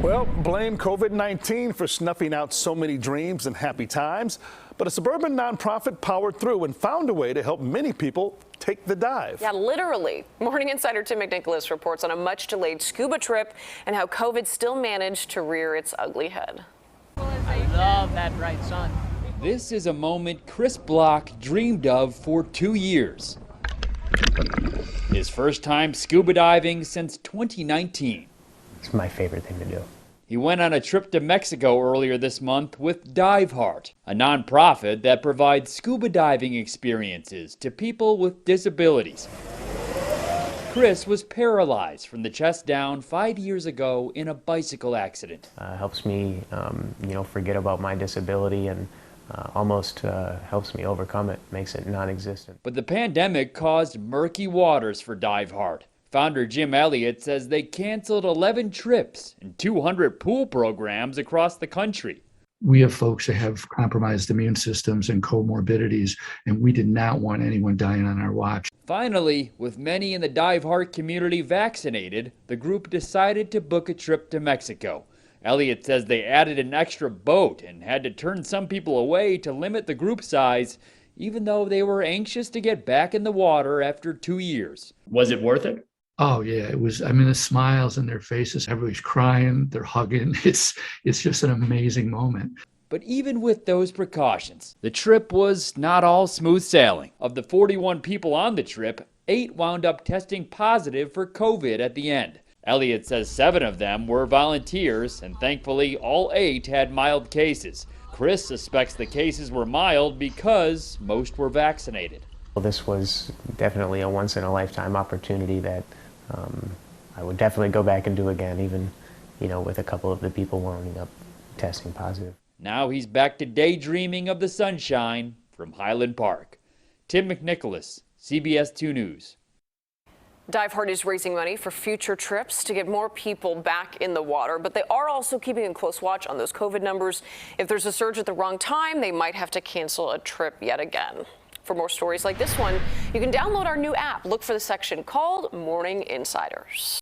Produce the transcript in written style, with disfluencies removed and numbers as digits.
Well, blame COVID-19 for snuffing out so many dreams and happy times. But a suburban nonprofit powered through and found a way to help many people take the dive. Yeah, literally. Morning Insider Tim McNicholas reports on a much delayed scuba trip and how COVID still managed to rear its ugly head. I love that bright sun. This is a moment Chris Block dreamed of for 2 years. His first time scuba diving since 2019. It's my favorite thing to do. He went on a trip to Mexico earlier this month with Dive Heart, a nonprofit that provides scuba diving experiences to people with disabilities. Chris was paralyzed from the chest down 5 years ago in a bicycle accident. Helps me, forget about my disability and almost helps me overcome it, makes it non-existent. But the pandemic caused murky waters for Dive Heart. Founder Jim Elliott says they canceled 11 trips and 200 pool programs across the country. We have folks that have compromised immune systems and comorbidities, and we did not want anyone dying on our watch. Finally, with many in the Dive Heart community vaccinated, the group decided to book a trip to Mexico. Elliott says they added an extra boat and had to turn some people away to limit the group size, even though they were anxious to get back in the water after 2 years. Was it worth it? Oh yeah, it was. I mean, the smiles on their faces, everybody's crying, they're hugging. It's just an amazing moment. But even with those precautions, the trip was not all smooth sailing. Of the 41 people on the trip, 8 wound up testing positive for COVID at the end. Elliott says 7 of them were volunteers, and thankfully all 8 had mild cases. Chris suspects the cases were mild because most were vaccinated. Well, this was definitely a once-in-a-lifetime opportunity that I would definitely go back and do again, even, with a couple of the people winding up testing positive. Now he's back to daydreaming of the sunshine from Highland Park. Tim McNicholas, CBS 2 News. Dive Heart is raising money for future trips to get more people back in the water, but they are also keeping a close watch on those COVID numbers. If there's a surge at the wrong time, they might have to cancel a trip yet again. For more stories like this one, you can download our new app. Look for the section called Morning Insiders.